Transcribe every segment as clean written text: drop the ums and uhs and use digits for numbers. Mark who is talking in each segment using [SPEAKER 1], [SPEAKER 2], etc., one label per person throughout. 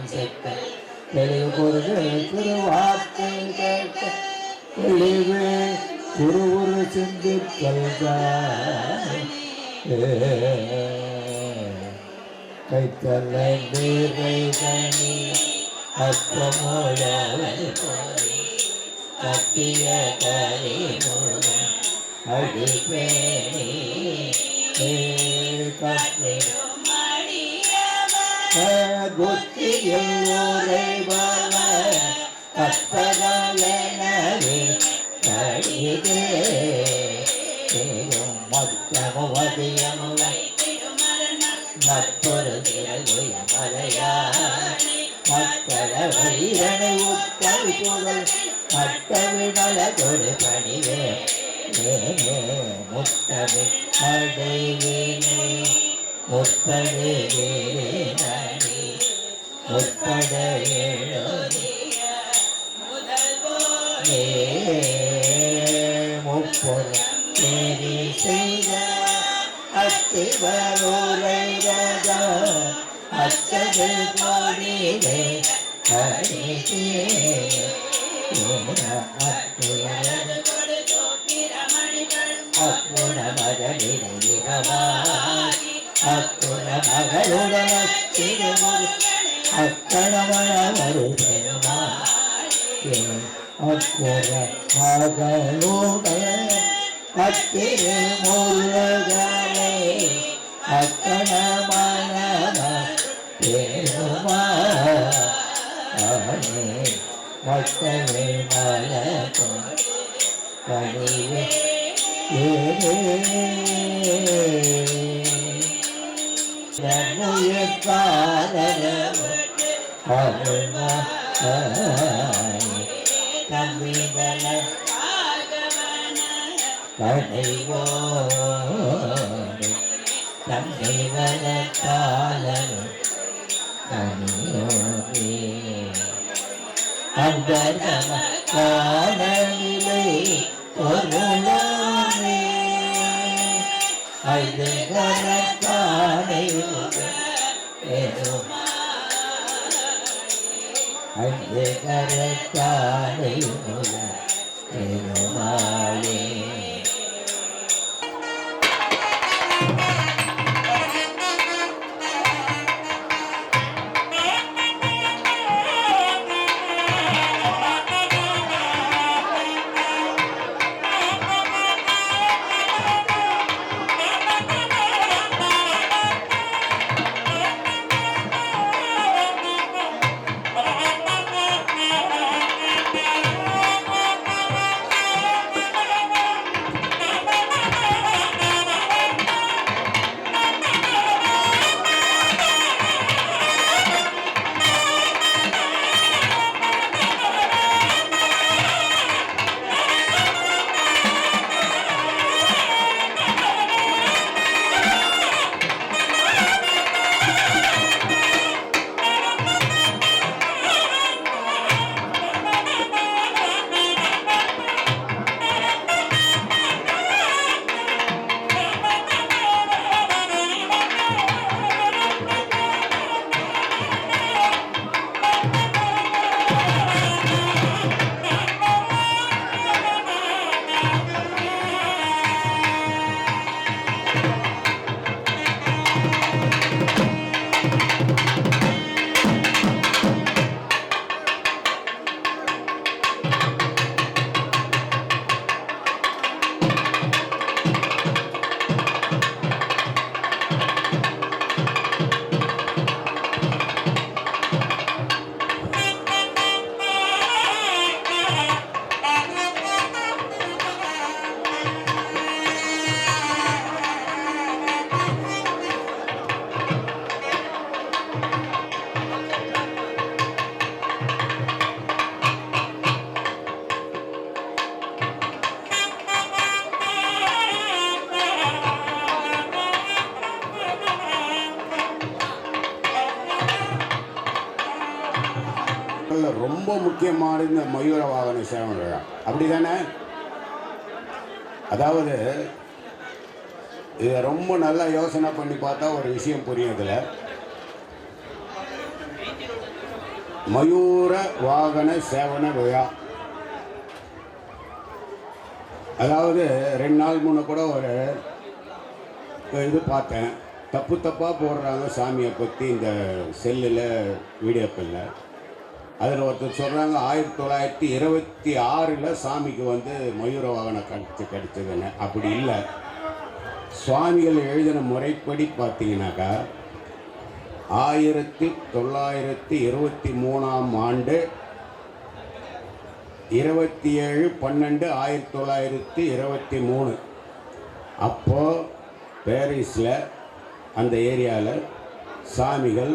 [SPEAKER 1] செக்க தெளிவுறு திருவார்த்தை கேட்க தெளிவே குருவுரு சிந்தித்தல் கைத்தல்ல நீரைதனி அற்பமோட கத்திய கரிமூலம் அடிப்பேணி புத்தியில் உரைபவ கற்பதே கடிதே மத்தமுவதியமுவை மற்றொருமலையா மக்கள வைரனை உத்தல் புகழ் மட்டவிடல ஒரு பணிவே முத்தமி அடைவினை முற்படே நடி முற்பட முப்பொரு தேரி செய்த அத்திவரோரை ராஜா அச்சது கோடிலே கணிதே அப்புண மகளிரவாய் அப்புண மகளுடன் திருமுரு அக்கணவனவரு பெருமாள் அப்புற மகளுடன் அத்திருமுருகனை அக்கணமனம பெருமாளே மத்தவே மலக்கும் கனிவே தம்பிதல கடைவோடு தம்பிவல காலனு கனியோரே அந்த நம காணவிலை பொருளானே ஐந்து கணக்கானை ஐந்து கணக்கானை பெருமாளே
[SPEAKER 2] ரொம்ப முக்கியமான இந்த மயூர வாகன சேவை விழா அப்படி தானே? அதாவது இதை ரொம்ப நல்லா யோசனை பண்ணி பார்த்தா ஒரு விஷயம் புரியும். இதில் மயூர வாகன சேவன விழா. அதாவது 2 நாள் முன்ன கூட ஒரு இது பார்த்தேன், தப்பு தப்பாக போடுறாங்க சாமியை பற்றி இந்த செல்லில் வீடியோக்களில். அதில் ஒருத்தர் சொல்கிறாங்க 1926 சாமிக்கு வந்து மயூர வாகன கிடைச்சதுன்னு. அப்படி இல்லை. சுவாமிகள் எழுதின முறைப்படி பார்த்தீங்கன்னாக்கா 1923ஆம் ஆண்டு 27/12/1923 அப்போது பாரிஸில் அந்த ஏரியாவில் சாமிகள்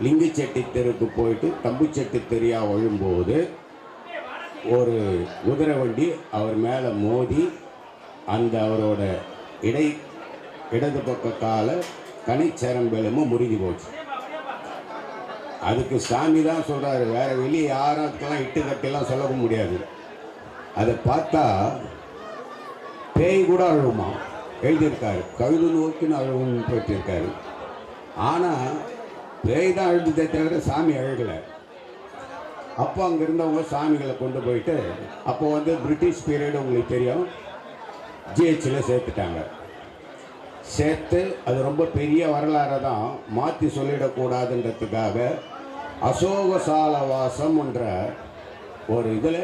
[SPEAKER 2] லிங்கிச்செட்டி தெருக்கு போயிட்டு தம்புச்செட்டி தெரியா விழும்போது ஒரு குதிரை வண்டி அவர் மேலே மோதி அந்த அவரோட இடது பக்க காலை கனிச்சரம்பெலுமும் முறிஞ்சு போச்சு. அதுக்கு சாமி தான் சொல்கிறாரு, வேறு வெளியே யாரும் அதுக்கெல்லாம் இட்டு கட்டிலாம் சொல்ல முடியாது. அதை பார்த்தா பேய் கூட அழுவுமா எழுதியிருக்காரு, கழுது நோக்கின்னு அழுவுன்னு போயிட்டிருக்காரு. ஆனால் பேய் தான் அழுதுதே தவிர சாமி அழுகலை. அப்போ அங்கே இருந்தவங்க சாமிகளை கொண்டு போயிட்டு, அப்போ வந்து பிரிட்டிஷ் பீரியடு உங்களுக்கு தெரியும், ஜிஹெச்சில் சேர்த்துட்டாங்க. சேர்த்து அது ரொம்ப பெரிய வரலாறை தான் மாற்றி சொல்லிடக்கூடாதுன்றதுக்காக அசோகசாலவாசம் என்ற ஒரு இதில்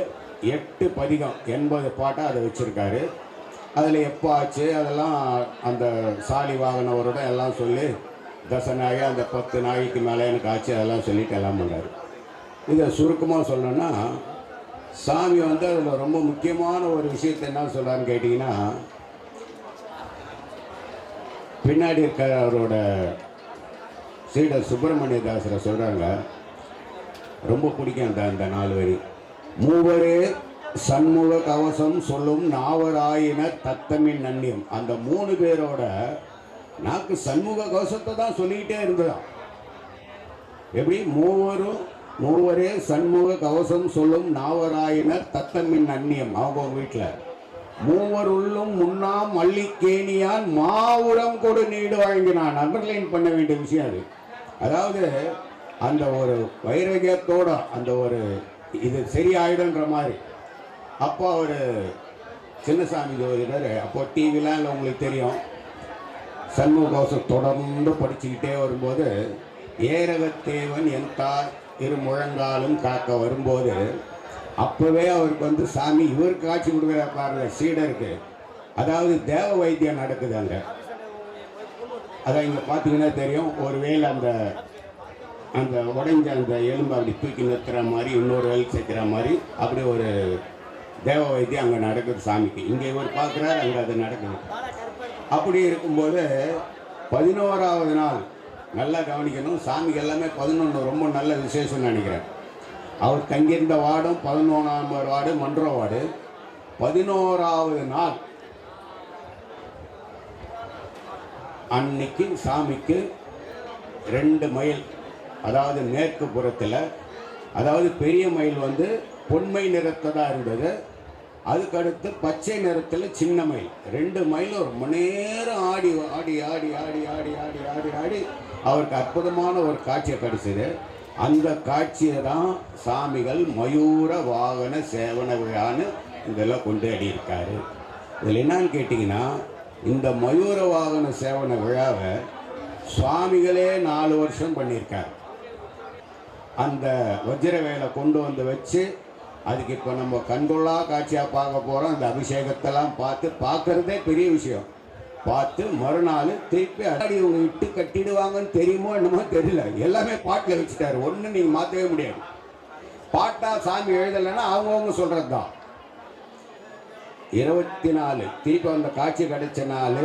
[SPEAKER 2] 8 பதிகம் 80 பாட்டாக அதை வச்சுருக்காரு. அதில் எப்போ ஆச்சு அதெல்லாம் அந்த சாலி வாகனவரோட எல்லாம் சொல்லி தசநாயகி அந்த 10 நாளைக்கு மேலே எனக்கு ஆச்சு அதெல்லாம் சொல்லிட்டு எல்லாம் பண்ணார். இதை சுருக்கமாக சொல்லணுன்னா சாமி வந்து அதில் ரொம்ப முக்கியமான ஒரு விஷயத்தை என்ன சொல்கிறான்னு கேட்டிங்கன்னா, பின்னாடி இருக்க அவரோட சீடர் சுப்பிரமணிய தாசரை சொல்கிறாங்க, ரொம்ப பிடிக்கும் அந்த 4 வரி. மூவரே சண்முக கவசம் சொல்லும் நாவராயின தத்தமின் நன்னியம். அந்த 3 பேரோட நாக்கு சண்முக கவசத்தை தான் சொல்லிக்கிட்டே இருந்ததாம். எப்படி? மூவரே சண்முக கவசம் சொல்லும் நாவராயின தத்தமின் நன்னியம். அவங்க வீட்டில் மூவருள்ளும் முன்னாம் மல்லிக்கேணியான் மாவுரம் கொடு நீடு வழங்கினான். அண்டர்லைன் பண்ண வேண்டிய விஷயம் அது. அதாவது அந்த ஒரு வைரகியத்தோட அந்த ஒரு இது சரியாயிடுன்ற மாதிரி. அப்போ அவர் சின்னசாமி ஜோதிடர், அப்போ டிவிலாம் இல்லை உங்களுக்கு தெரியும், சண்முக கவசம் தொடர்ந்து படிச்சுக்கிட்டே வரும்போது ஏரகத்தேவன் என் தார் இரு முழங்காலும் காக்க வரும்போது அப்போவே அவருக்கு வந்து சாமி இவருக்கு காட்சி கொடுக்குற பாருங்க சீடருக்கு. அதாவது தேவ வைத்தியம் நடக்குது அங்கே. அதான் இங்கே பார்த்தீங்கன்னா தெரியும், ஒரு வேலை அந்த உடைஞ்ச அந்த எலும்பு அப்படி தூக்கி நிறுத்துற மாதிரி இன்னொரு வேலை சேர்க்குற மாதிரி அப்படி ஒரு தேவ வைத்தியம் அங்கே நடக்குது சாமிக்கு. இங்கே இவர் பார்க்குறாரு, அங்கே அது நடக்குது. அப்படி இருக்கும்போது 11ஆவது நாள் நல்லா கவனிக்கணும், சாமிக்கு எல்லாமே 11 ரொம்ப நல்ல விசேஷம்னு நினைக்கிறேன். அவர் தங்கியிருந்த வார்டும் 11ஆம் வார்டு மன்ற வார்டு. 11ஆவது நாள் அன்னைக்கு சாமிக்கு 2 மயில், அதாவது மேற்கு புறத்தில், அதாவது பெரிய மயில் வந்து பொன்மை நிறத்தை தான் இருந்தது, அதுக்கடுத்து பச்சை நிறத்தில் சின்ன மயில். 2 மயிலும் ரொம்ப நேரம் ஆடி ஆடி ஆடி ஆடி ஆடி ஆடி ஆடி ஆடி அவருக்கு அற்புதமான ஒரு காட்சியை கிடைச்சிது. அந்த காட்சியை தான் சாமிகள் மயூர வாகன சேவன விழான்னு இதெல்லாம் கொண்டு அடியிருக்காரு. இதில் என்னன்னு கேட்டிங்கன்னா, இந்த மயூர வாகன சேவன விழாவை சுவாமிகளே 4 வருஷம் பண்ணியிருக்கார். அந்த வஜ்ர வேலை கொண்டு வந்து வச்சு அதுக்கு இப்போ நம்ம கண்கொள்ளா காட்சியாக பார்க்க போகிறோம். அந்த அபிஷேகத்தெல்லாம் பார்க்குறதே பெரிய விஷயம். பார்த்து மறுநாள் திருப்பி அடி இவங்க இட்டு கட்டிடுவாங்கன்னு தெரியுமோ என்னமோ தெரியல, எல்லாமே பாட்டில் வச்சுட்டாரு. ஒன்றும் நீங்கள் மாற்றவே முடியாது. பாட்டா சாமி எழுதலைன்னா அவங்கவுங்க சொல்கிறது தான். 24 திருப்பி அந்த காட்சி கிடைச்ச நாள்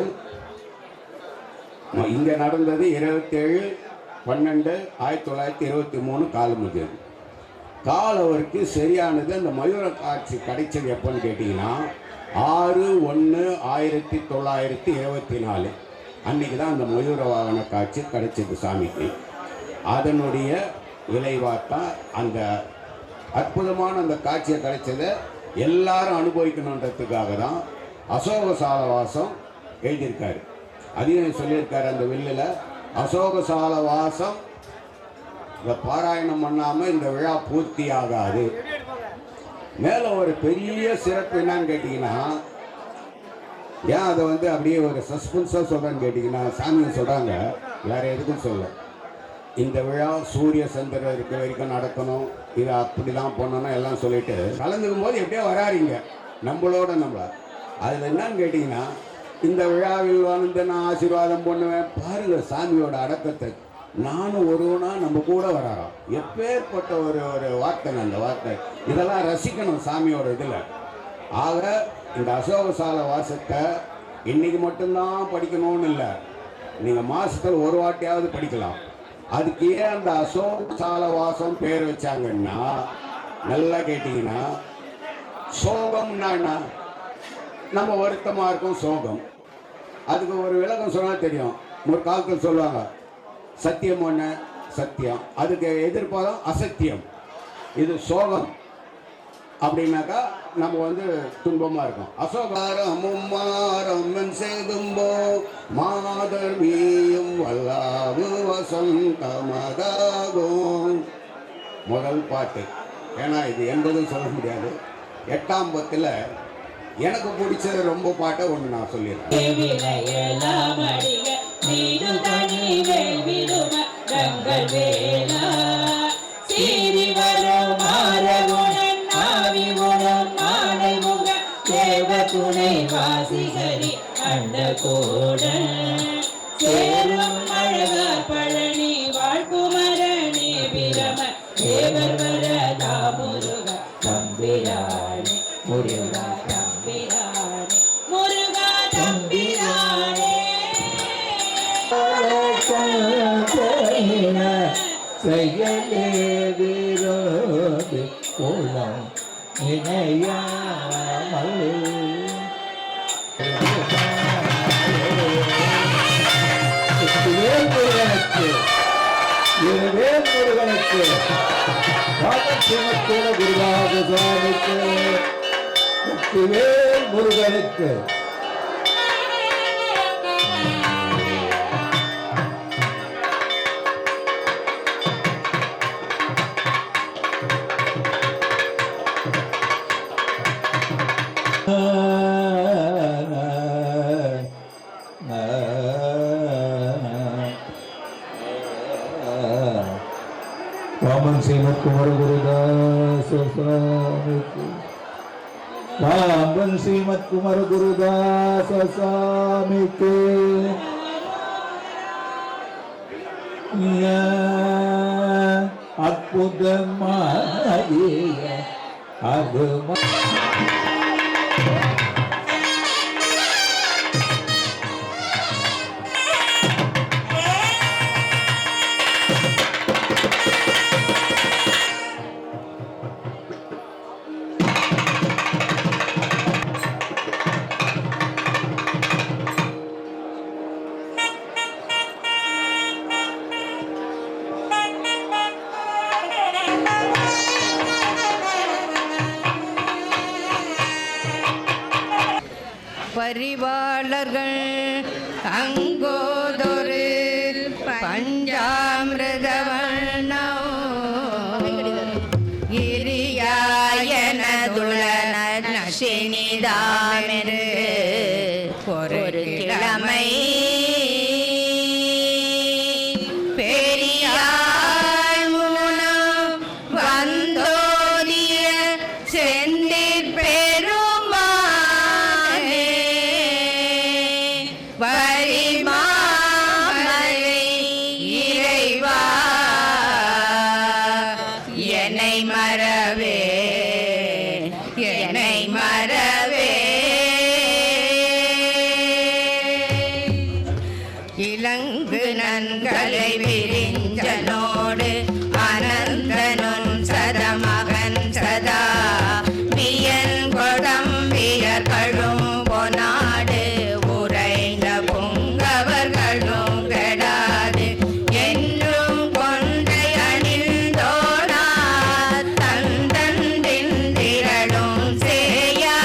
[SPEAKER 2] இங்கே நடந்தது 27/12/1923 காலமுதியது. காலவருக்கு சரியானது. அந்த மயூர காட்சி கிடைச்சது எப்போன்னு கேட்டிங்கன்னா 6/1/1924 அன்றைக்கி தான் அந்த மயூர வாகன காட்சி கிடைச்சது சாமிக்கு. அதனுடைய விளைவாத்தான் அந்த அற்புதமான அந்த காட்சியை கிடைச்சதை எல்லாரும் அனுபவிக்கணுன்றதுக்காக தான் அசோகசாலவாசம் எழுதியிருக்காரு. அதையும் சொல்லியிருக்காரு அந்த வில்லில், அசோகசாலவாசம் இந்த பாராயணம் பண்ணாமல் இந்த விழா பூர்த்தி ஆகாது. மேலே ஒரு பெரிய சிறப்பு என்னன்னு கேட்டிங்கன்னா, ஏன் அதை வந்து அப்படியே ஒரு சஸ்பென்ஸாக சொல்கிறேன்னு கேட்டிங்கன்னா, சாமியை சொல்கிறாங்க, வேறு எதுக்கும் சொல்ல, இந்த விழா சூரிய சந்திரன் இருக்க வரைக்கும் நடக்கணும், இதை அப்படி தான் பண்ணணும் எல்லாம் சொல்லிட்டு கலந்துக்கும் போது எப்படியோ வராறிங்க நம்மளோட நம்மள. அதில் என்னன்னு கேட்டிங்கன்னா, இந்த விழாவில் வந்து நான் ஆசீர்வாதம் பண்ணுவேன் பாருங்கள் சாமியோட அடக்கத்தை. நானும் ஒருவனா நம்ம கூட வராராம். எப்பேற்பட்ட ஒரு ஒரு வார்த்தைங்க அந்த வார்த்தை. இதெல்லாம் ரசிக்கணும் சாமியோட இதில். ஆக இந்த அசோகசால வாசத்தை இன்னைக்கு மட்டும்தான் படிக்கணும்னு இல்லை, நீங்கள் மாதத்தில் ஒரு வாட்டியாவது படிக்கலாம். அதுக்கு ஏன் அந்த அசோகசால வாசம் பேர் வச்சாங்கன்னா, நல்லா கேட்டிங்கன்னா, சோகம்னா என்ன? நம்ம வருத்தமாக இருக்கும் சோகம். அதுக்கு ஒரு விளக்கம் சொன்னால் தெரியும். ஒரு காலத்தில் சொல்லுவாங்க சத்தியம் ஒன்று சத்தியம், அதுக்கு எதிர்ப்பாதான் அசத்தியம். இது சோகம் அப்படின்னாக்கா நம்ம வந்து துன்பமாக இருக்கும். அசோகாரம் மும்மாரம் செய்தும்போ மாதர் வீயும் வல்லாவு வசந்தமதாகும். முதல் பாட்டு. ஏன்னா இது என்பதும் சொல்ல முடியாது. 8ஆம் பத்தில் எனக்கு பிடிச்சது ரொம்ப பாட்டை ஒன்று நான் சொல்லிடுறேன்.
[SPEAKER 3] துணை வாசிகரி அண்ட கோட சேரும் அழகார் பழனி வாழ்குமரணி பிரம தேவர் வரதா முருக தம்பிரானே முருகா தம்பிரானே முருகா தம்பிரானே
[SPEAKER 1] செயலே விரோதி குலம் இணையாமல் முருகனுக்கு குருவாக சுவாமிக்கு முருகனுக்கு ராமன் ஸ்ரீமத்குமார குருதாச சுவாமிக்கு ராமன் ஸ்ரீமத்குமார குருதாச சுவாமிக்கு அற்புதமாகிய அது
[SPEAKER 4] பரிவாளர்கள் அங்கோதொரு பஞ்சாமிரத கிரியாயனதுளன நசினிதாமெரு ஒரு கிழமை பெரியார் மூலம் வந்தோதிய செந்திற் பெருமானே வரிமாமலை இறைவா என்னை மறவே என்னை மறவே இலங்கு நன்கலை விரிஞ்சனோடு அனந்தனுன் சதமகன் சதா மியன் கொடம்பியர்களும் பொனாடு உறைந்த பொங்கவர்களும் கெடாது என்றும் கொண்டை அணிந்தோனா தந்தன் திரளும் சேயா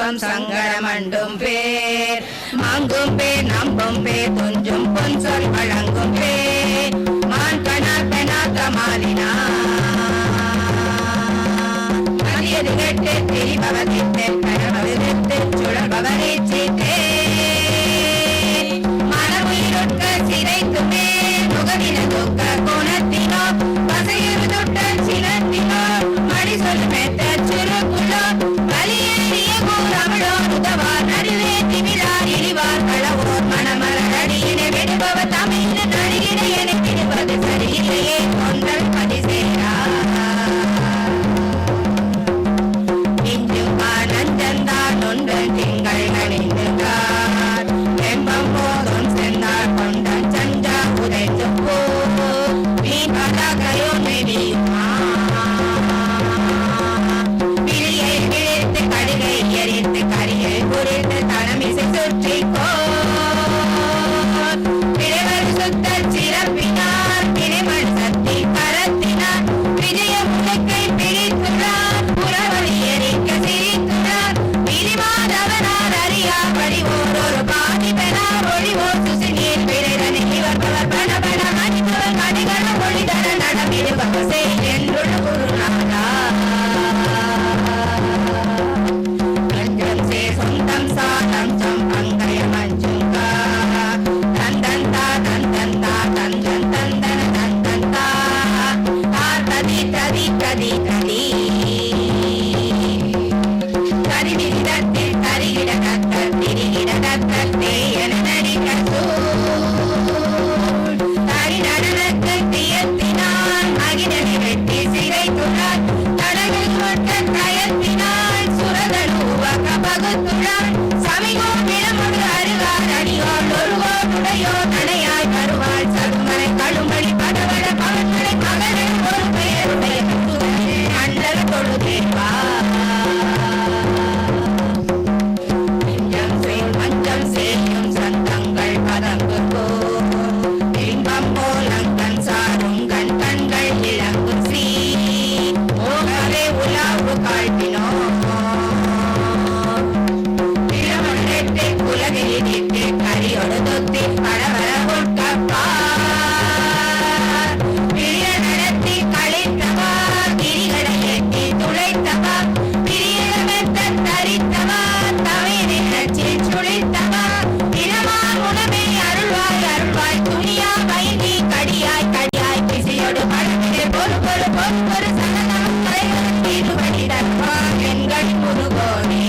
[SPEAKER 4] துன்பம் சங்கடம் அண்டும் பேர் மங்கும் பேர் நம்பும் பேர் துஞ்சும் பொன் சொல் வழங்கும் பேர் மான் கணா பெணாத்த மாலினா மதியது கெட்டு திரிபவதித்து கரவதித்து சுழல்பவரை சீட்டே மனமுயிருட்க சிதைத்துமே முகதின துக்க குணத்தினோ பசையுறு தொட்ட சினத்தினோ மடி சொல் மெத்த சுருக்குளோ வலியேறிய கூறவளோ உதவார் நடுவே திமிழார் இழிவார் களவோர் மனமலரடியினை விடுபவ தமிழ் நடிகினை என விடுவது சரியில்லையே கொண்டல் பதிசேரா இன்றும் ஆனந்தந்தான் ஒன்று திங்கள் நனிந்துகார் வெம்பம் போதும் சென்றார் கொண்டன் சஞ்சா உதைத்து போ மீன் பதாகையோ நெவியுமா விழியை விழித்து கடுகை எரித்து கரியை குறித்து தனமிசை சுற்றிக்கோ பிறவர் சுத்த சிறப்பினார் பிணைமண் சக்தி கரத்தினார் விஜய முழுக்கை பிடித்துள்ளார் புறவழி எரிக்க சிரித்துள்ளார் விரிமாதவனார் அறியா வடிவோர் ஒரு பாதி பெறார் ஒளிவோர் சுசிநீர் பிறரனை இவர் பவர் பண பண மணிபவர் கணிகள ஒளிதர நடமிடுபவர் செய் என்றுள்ள குருநாதா சொந்தம் சாதம் சம் அங்கய மஞ்சுங்கா தந்தந்தா தந்தந்தா தந்தன் தந்தன தந்தந்தா ததி ததி ததி ததி கரிவிதத்தில் கரிகிட கத்தல் திரிகிட கத்தல் தேயன நடிக்க தரி நடனக்கு தியத்தினான் மகிழனை வெட்டி சிறைத்துள்ளார் தடவில் கொட்ட கயத்தினான் சுரதன் உவக்க பகுத்துள்ளான் சமிகோ பிளமுடு அருகார் அடியோர் ஒருவோர் உடையோ தனையாய் வருவாள் சதுமலை கழுமணி படவட பவன்களை மகனை ஒரு பெயருடைய அண்டர் தொழுதேவா மஞ்சம் செய்யும் சந்தங்கள் பதங்கு இன்பம் போலங்கன் சாரும் கண் கண்கள் இளங்கும் சீ மோகவே உலாவு காழ்பினோ இளமண்ணெட்டு குலகிரிட்டு கரியோடு தொத்தி படவர உட்கப்பா பிரிய நடத்தி கழித்தவா கிரிகளை எட்டி துளைத்தவா பிரியமெத்த தரித்தவா தவிரி நச்சி சுழித்தவா இளமான் உணவே அருள்வாய் அருள்வாய் துணியா வைந்தி கடியாய் கடியாய் பிசையோடு பழமிடை பொறு பொறு பொறு பொறு சனனம் திருவடி தர்மா எங்கள் முருகோனே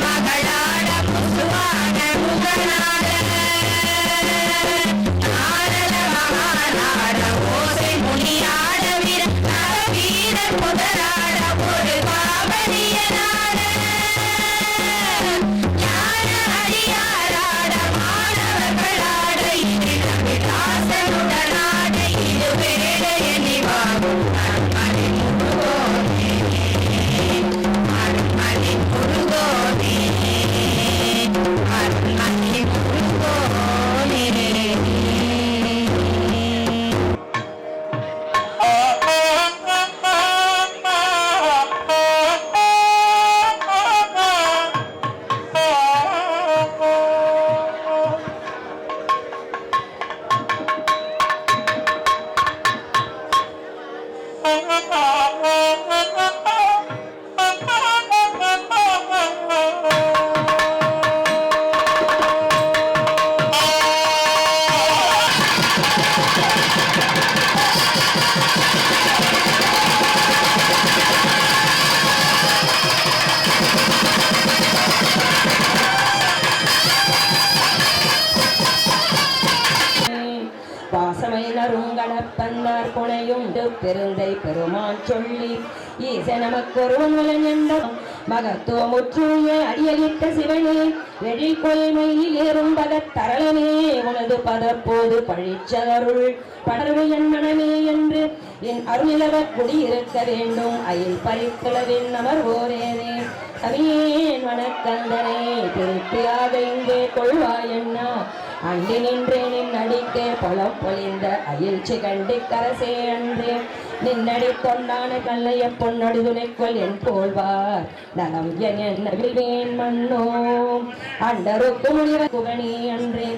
[SPEAKER 4] மகளாட முசுவான முகனாட புனையும் பெருந்தை பெருமான் சொல்லி ஈச நமக்கொருவன் வலன் என்ற மகத்துவமுற்றுய அடியளித்த சிவனே எழில் கொள்மையில் ஏறும் பதத்தரளனே உனது பதப்போது பழிச்சருள் படர்வு என் மனமே என்று என் அருளிலவ குடியிருக்க வேண்டும் அயில் பறித்தளவின் அமர்வோரேனே அவியேன் வணக்கந்தனே திருப்தியாக இங்கே கொள்வாயண்ணா அண்டி நின்றேனின் அடிக்கே பொலம் பொழிந்த அயில்ச்சி கண்டி கரசே அன்றே நின்னடி தொண்டான கல்லைய பொன்னடி துணைக்குள் என் போல்வார் நலம் என்னவில்வேன் மண்ணோ அண்டருக்கு முனிவ குகனி அன்றே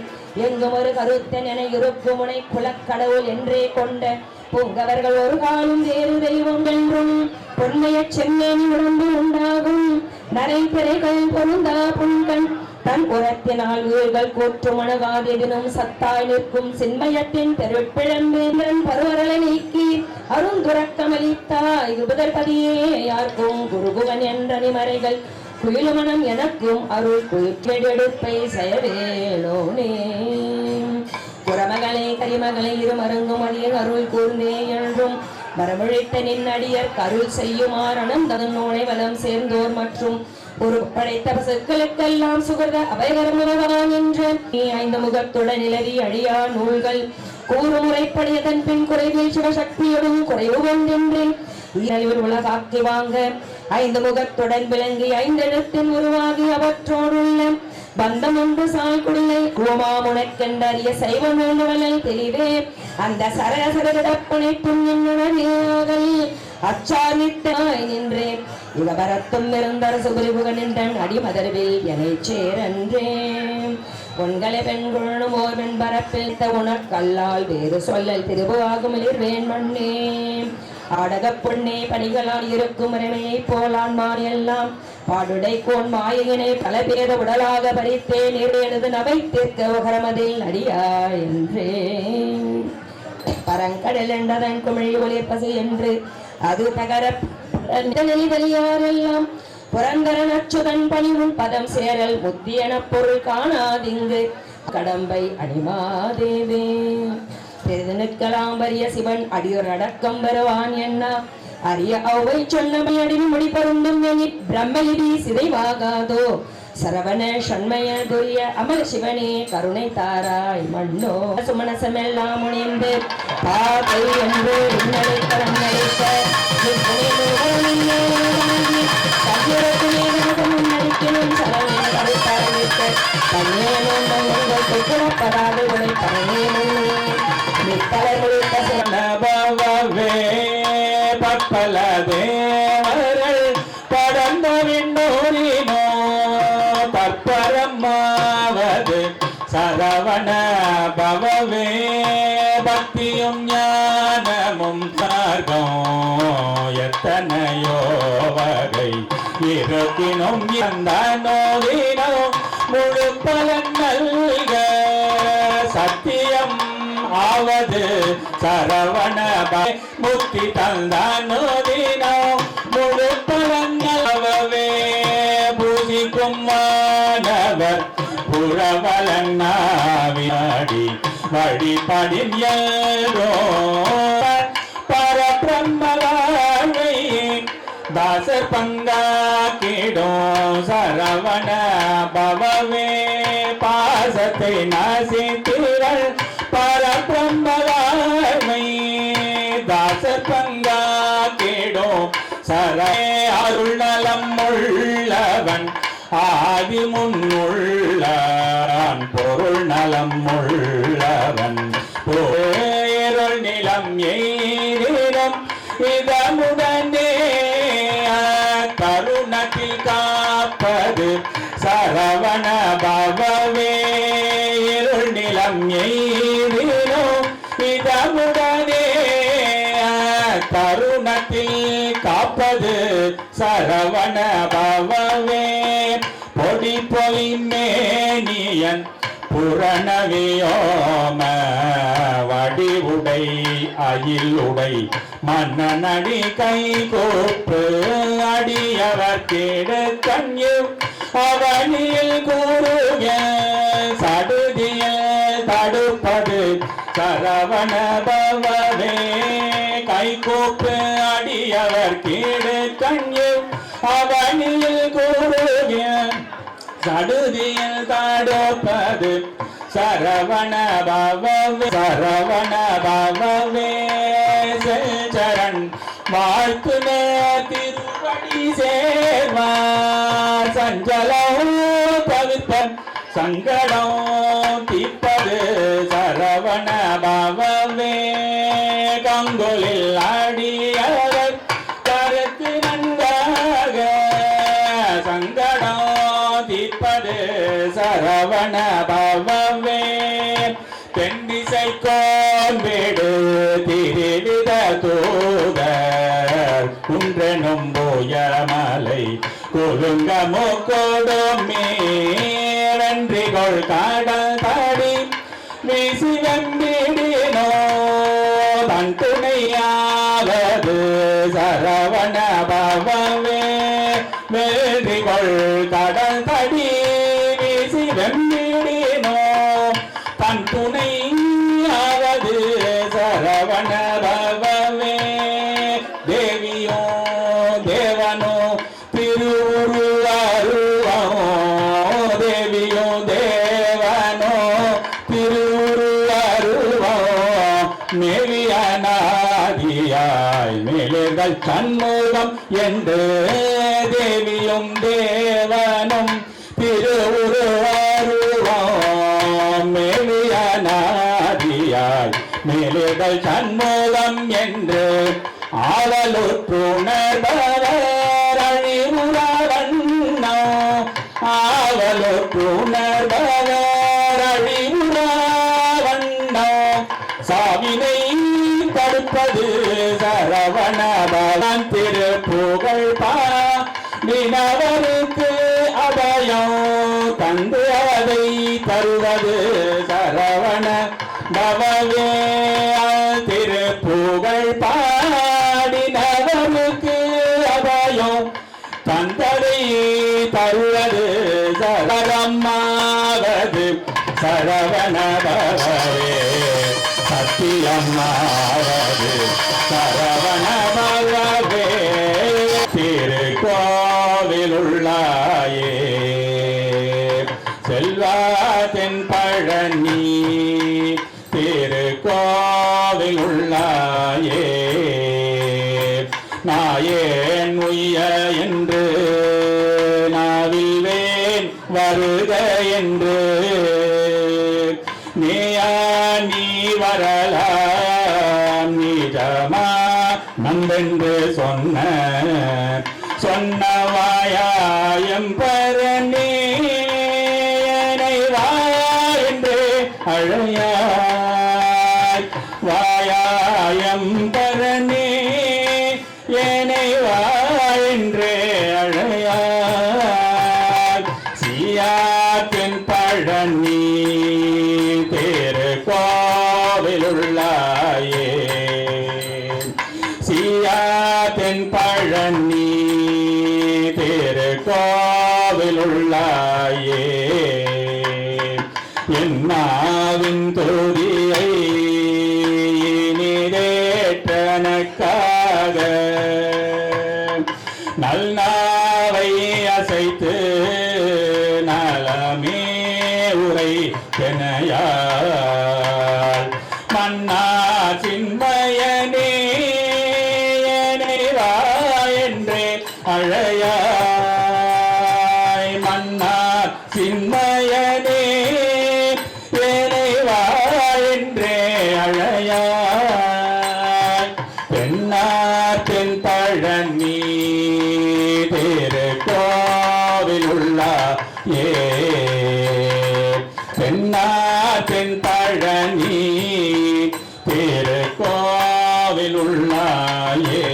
[SPEAKER 4] எங்கும் ஒரு கருத்தன் என இருக்கும் முனை குலக்கடவுள் என்றே கொண்ட பூங்கவர்கள் ஒரு காலம் வேறு தெய்வம் என்றும் பொன்மைய செம்மேனி உடம்பு உண்டாகும் நரை பிறைகள் பொருந்தா புண்கண் தன் உரத்தினால் வீழ்கள் கூற்று மணவாதெதினும் சத்தாய் நிற்கும் சின்மயத்தின் பெருப்பிழம்பேந்திரன் பருவரலை நீக்கி அருந்துறக்கமளித்தாய் உபதற்பதியே யாருக்கும் குருகுவன் என்ற நிமறைகள் குயிலுமணம் எனக்கும் அருள் குயிற்றெடுப்பை செயவேலோனே புறமகளை கரிமகளை இருமருங்கும் அதிக அருள் கூர்ந்தே என்றும் வரமொழித்த நின் அடியர் கருள் செய்யுமாறனம் தன் நோனை வலம் சேர்ந்தோர் மற்றும் ஒரு படைத்த பசுக்களுக்கெல்லாம் சுகர்த அபயகரமுகவான் என்று நீ 5 முகத்துடன் நிலவி அழியா நூல்கள் கூறுமுறைப்படியதன் பின் குறைவில் சிவசக்தியுடன் குறைவு ஒன்றென்றே உலகாக்கி வாங்க 5 முகத்துடன் விளங்கி 5 எழுத்தின் உருவாகி அவற்றோடுள்ள பந்தம் ஒன்று சாய்குள்ளை கோமாமுனக்கென்றறிய சைவம் வேண்டுவலை தெளிவே அந்த சரசரடப்புனைப்பும் என்னுடனேயாகல் அச்சாரித்தாய் நின்றேன் இவரத்தும் இருந்தர சுபரிபுகன் என்றன் அடிமதர்வில் எனை சேரன்றேன் பொன்களை பெண்குழனும் ஓர் வெண்பரப்பில் உனக்கல்லால் வேறு சொல்லல் திருவாகும் எளிர்வேன் மண்ணே ஆடக பொன்னே பணிகளால் இருக்கும் முறைமையை போலான்மார் எல்லாம் பாடுடை கோன் மாயினை பல பேத உடலாக பறித்தேன் எனது நவை தீர்க்க உகரமதில் அடியா என்றே பரங்கடல் என்றதன் குமிழி ஒளிர்பசு என்று அது தகர வெளியாரெல்லாம் புரந்தரன் அச்சுதன் பணிவுள் பதம் சேரல் முத்தியன பொருள் காணாதிங்கு கடம்பை அடிமாதேவே பெரிது நிற்கலாம் வரிய சிவன் அடியோர் அடக்கம் வருவான் என்ன அரிய அவை சொன்னமை அடிமை முடி பருந்தும் பிரம்மலிபி சிதைவாகாதோ சரவண சண்மய துரிய அமல சிவனே கருணை தாராய் மண்ணோ சுமனசமெல்லாம் முனிந்து பாதை என்று இன்னலை கரங்களைக்க முன்னடிக்கணும் சரவண கருத்தாரணிக்க பதாது உடை பரணே
[SPEAKER 1] பவே பற்பல தேவர்கள் படந்த விண்ணோரினோ பற்பரமாவது சரவண பவவே பக்தியும் ஞானமும் சார்கம் எத்தனையோ வகை இருக்கினும் எந்த நோவினோ முழு பலன் நல்க சத்தியம் ஆவது சரவண முக்தி தந்தானோதினோ முழு பலங்களவே பூஜிக்கும் மாணவர் புறவலன்னாவினாடி வழிபடின் எல்லோ பரபிரம்மவாழை தாசர் பங்காக்கிடும் சரவண பவவே பாசத்தை நாசித்திரள் பரபிரம்மவாழ்மை தாசர் பங்காக்கிடும் சரே அருள் நலம் உள்ளவன் ஆதி முன்னுள்ளான் பொருள் நலம் உள்ளவன் பேருள் நிலம் எய்திடம் இதமுடனே கருணத்தில் காப்பது சரவண பவவே இருள் நிலம் எய்திடம் இதமுடனே கருணத்தில் காப்பது சரவண பவவே பொடி பொலி மேனியன் புரணவியோம வடிவுடை அயிலுடை மன்னனடி கை கோப்பு அடியவர் கேடு கண்ணு அவனில் கூறுக சடுதியில் தடுப்பது சரவண பவவே கைகூப்பு அடியவர் கீடு கண்ணு அவனில் கூறுகிய சடுதியில் தாடோப்பது சரவண பவவே சரவண பவவே சரண் வாழ்த்துமே திருவடி சேர்வார் சஞ்சலம் தவிர்ப்பன் சங்கடம் தீர்ப்பது சரவண பவவே கங்குலில் ஆடியவர் கருத்து நன்றாக சங்கடம் தீர்ப்பது சரவண பவவே தென்திசை கோன்பேடு திரிவித தூதர் குன்றெனும் போயமலை குலுங்க மூக்கோடுமே வென்றிகொள் காடல் தாடி வீசி வெம்பிடினோ தன் துணையாவது சரவண பவவே வென்றிகொள் கடல் தடி வீசி வெம்பிடினோ தன் துணையாவது சரவண பவவே தேவியோ தேவனோ திருவுருவருவோ தேவியோ தேவனோ திருவுருவருவோ மேவியனாதியாய் மேலேர்கள் சண்முகம் என்று தேவியும் தேவனும் திருவுருவருவோ மேலியனாதியாய் மேலேகள் சண்முகம் என்று ஆவலுற்றுணர்பவர் அழிவுறவண்ணோ ஆவலுற்றுணர்பவர் அழிவுறவண்ணோ சாவினை தடுப்பது சரவண பவன் திருப்புகழ் பாடினவருக்கு அபயம் தந்து அதை தருவது சரவண பவவே திருப்புகழ் பாடினவருக்கு அபயம் தந்ததை தருவது சரமாவது சரவண பவவே சத்தியமாவது சரவண பவவே திருக்கோவிலுள்ளாயே செல்வாத்தின் பழனி திருக்கோவிலுள்ளாயே நாயேன் உய்ய என்று நாவில்வேன் வருக என்று நீயா நீ வரலாம் நிஜமா நம்பென்று சொன்ன சொன்னவாயம் பரணி என்று அழையாய் வாயாயம் பரணி ஏனை வாயென்றே அழையாய் சீயாத்தின் பழனி திருக்கோவிலுள்ளாயே சீயாத்தின் பழனி திருக்கோவிலுள்ளாயே என்னாவின் துதியை நீரேற்றனக்காக நல்நாவை அசைத்து நலமே உரை தெனையாள் மன்னா சின்மயனே வா என்றே அழையாய் மன்னா சின்மயனே வா என்றே அழையாய் பெண்ணாற்றின் பழனி திருக்கோவிலுள்ளாயே பெண்ணாற்றின் பழனி திருக்கோவிலுள்ளாயே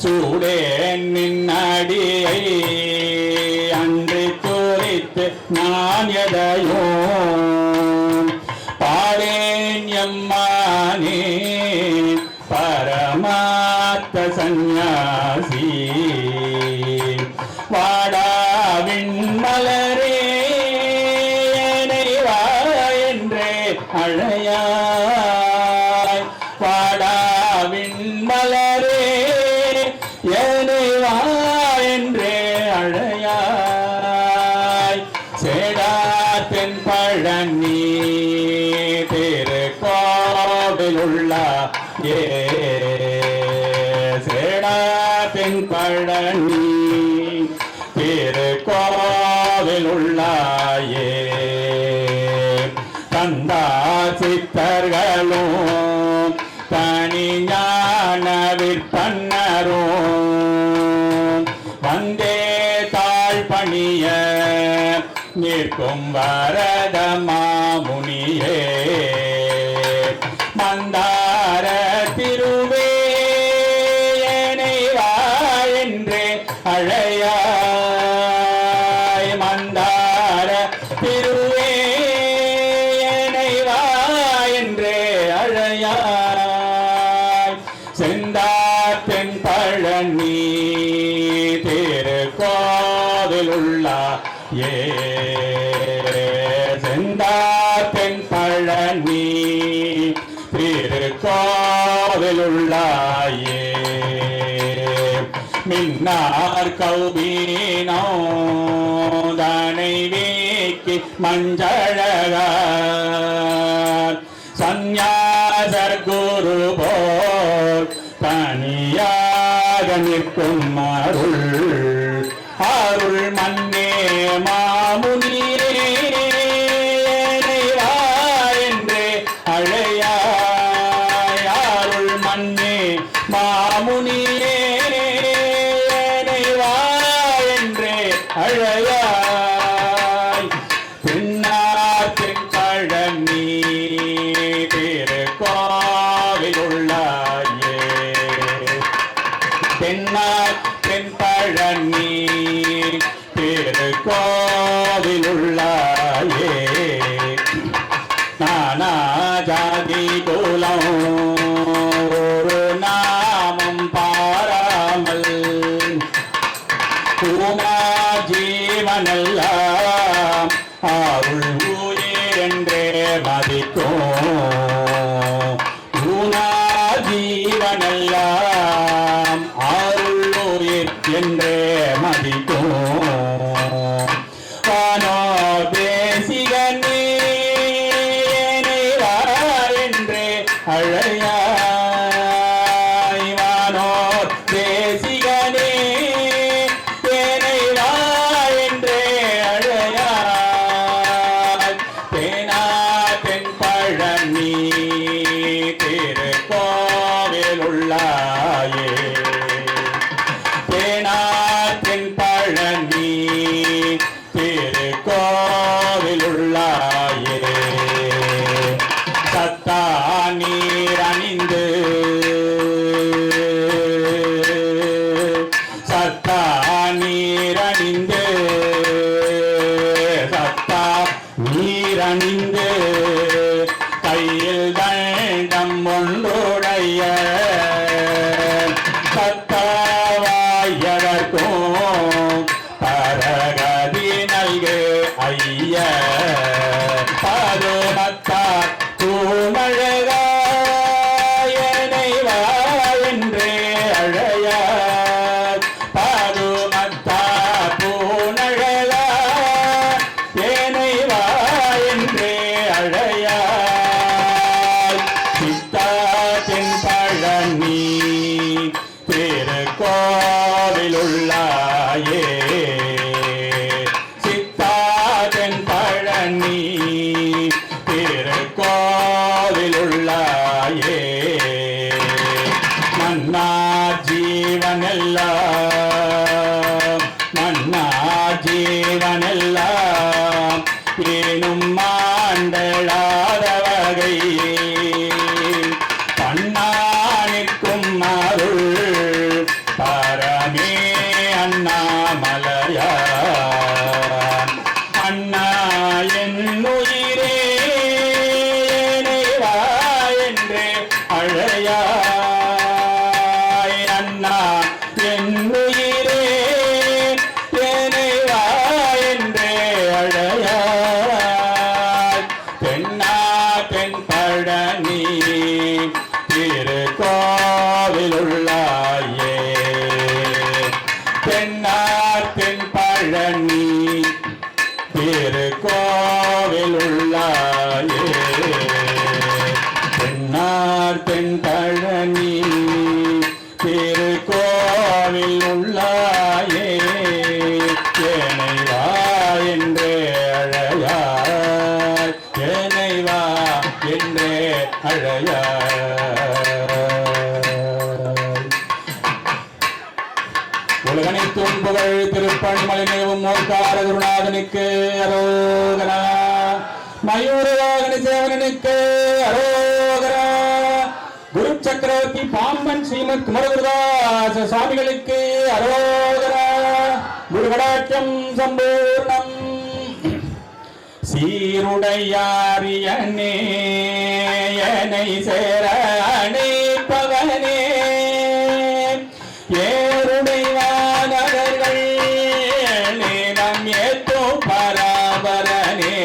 [SPEAKER 1] சூடேன் நின்னடியை அன்று குறித்து நான் எதையோ பாடேன் எம்மானே பரமாத்த சந்நியாசி வாடாவின் மலரே வா என்றே அழையாய் வாடா வா என்றே அழையாய் சேடாத்தின் பழனி திருக்கோவிலுள்ள சேடாத்தின் பழனி திருக்கோவிலுள்ளாயே கந்தா சித்தர்களும் தனி ஞான விற்பன்னரும் வந்தே தாழ் பணிய நிற்கும் வரத மாமுனியே மந்தார திருவே என்னை வா என்றே அழையாய் மந்தார திருவே என்னை வா என்றே அழையாய் செந்தாத்தின் பழனி திருக்கோவிலுள்ள செந்தாத்தின் பழனி திருக்கோவிலுள்ளாயே மின்னார் கௌபீனோ தனை வீக்கி மஞ்சழகார் சந்நியாசர் குரு போர் தனியாக நிற்கும் அருள் மன்னே மாமுனியே வா என்றே அழையாய் அருள் மன்னே மாமுனியே வா என்றே அழையாய் பின்னாத்தின் பழனி திருக்கோவிலுள்ளாயே தென்னாத்தின் பழனி திருக்கோவிலுள்ளாயே நானா ஜாதி குலம் ஒரு நாமம் பாராமல் பூமா ஜீவனெல்லாம் அருள் உயிர் என்றே மதிக்கும் பூனா ஜீவனெல்லாம் அருள் உயிர் என்றே மதிக்கும் வானோ தேசிகனே வா என்றே அழையாய் வானோர் தேசிகனே வா என்றே அழையாய் தேனாத்தின் பழனி திருக்கோவிலுள்ளாயே தேனாத்தின் பழனி திருக்கோவிலுள்ளாயே சத்தா நீர் அணிந்து சத்தா நீர் அணிந்து சத்தா நீர் அணிந்து கையில் தண்டம் ஒன்றுடைய சத்தாவாயதற்கும் பரகதி நல்கு ஐய பாதுமத்தா தூமழகாயனை வா என்றே அழையார் பாதுமத்தா பூனழகா ஏனை வா என்றே அழையார் சித்தாத்தின் பழனி திருக்கோவிலுள்ளாயே சித்தாத்தின் பழனி திருக்கோவிலுள்ளாயே மன்னா ஜீவனெல்லாம் மன்னா ஜீவனெல்லாம் ஏனும் மாண்டளாத வகை பண்ணானிற்கும் அருள் பரமே அண்ணாமலையா அண்ணா என் உயிரே வா என்றே அழையாய் அண்ணா என் உயிரே வா என்றே அழையாய் தென்னா தென் பழனி திருக்கோவிலுள்ளாயே தென்னார் தென் பழனி திருக்கோவில் உள்ளாயே தென்னார் தென் பழனி திருக்கோவில் உள்ளாயே ஏனை வா என்றே அழையாய் ஏனை வா என்றே அழையாய் உலகனைத்தும் புகழ் திருப்பணிமலை மேவும் மோர்க்கார குருநாதனுக்கு அரோகரா மயூரவாகன சேவனனுக்கு அரோகரா குரு சக்கரவர்த்தி பாம்பன் ஸ்ரீமத் குமரகுருதாச சுவாமிகளுக்கு அரோகரா குரு கடாட்சம் சம்பூர்ணம் சீருடையாரியனே என்னை சேர அணைப்பவனே ஏருடைவானவர்கள் நீனம் ஏத்தோ பராபரனே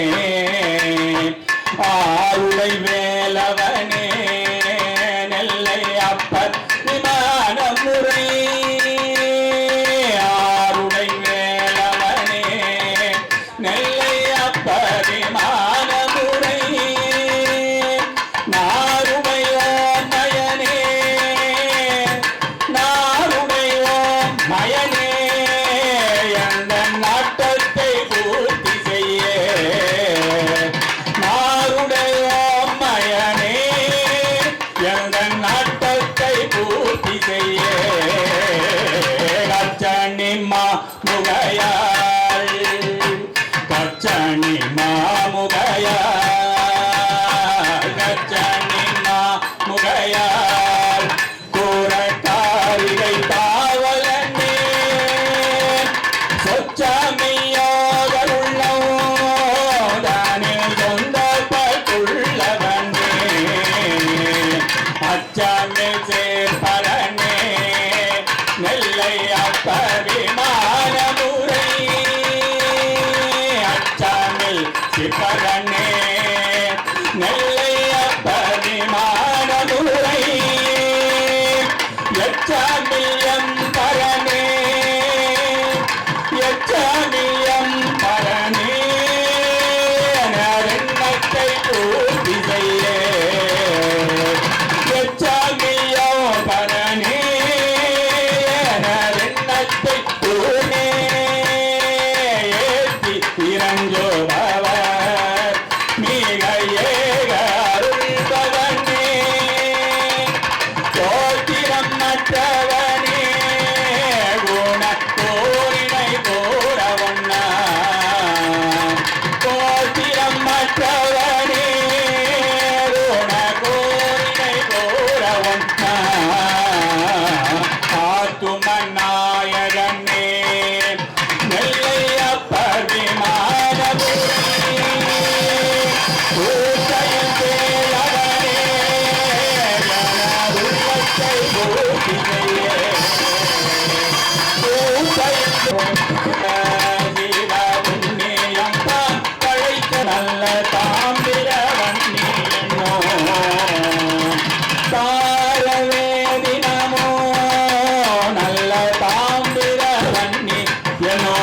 [SPEAKER 1] ஆருடை வேலவனே நெல்லை அப்பர் விமானமுறை ஆருடை வேலவனே நெல்லை அப்பர் விமானமுறை நாருடையோ மயனே நாருடையோ மயனே எந்த நாட்டத்தை பூர்த்தி செய்ய நாருடையோ மயனே எந்த நாட்டத்தை பூர்த்தி செய்ய கச்சனி மாமுகையாள் கச்சனி மாமுகையாள் கச்சனி மாமுகையாள் கூரட்டாரிகை காவலனே சொச்சமையாக உள்ளதானில் சொந்த பட்டுள்ளவனே அச்சமில் சேர்ப்பரனே நெல்லை அப்பவிமானமுறை அச்சமில் சிப்பரனே நெல்லை அப்பவிமானமுறை எச்சமியம் பரனே எச்சமியம் பரனே நரண்மத்தை பூர்த்தி செய்ய எச்சமியம் பரனே நரண்மத்தை பூர்ணே ஏத்தி இறஞ்சோபவர் மிக ஏக அருள்பவனே கோத்திரம் மற்றவனே குண கோரினை கோரவண்ணா கோத்திரம் மற்றவனே குண கோரினை கோரவண்ணா ஆத்துமநாயகனே நெல்லை அப்பர் விமானமுறை பூசையில் தேவனே உள்ளத்தை பூர்த்தி செய்ய ஜீவ புண்ணியம் பழைத்த நல்ல தாம்பிர வண்ணி என்னோ தாரவேதினமோ நல்ல தாம்பிர வண்ணி என்னோ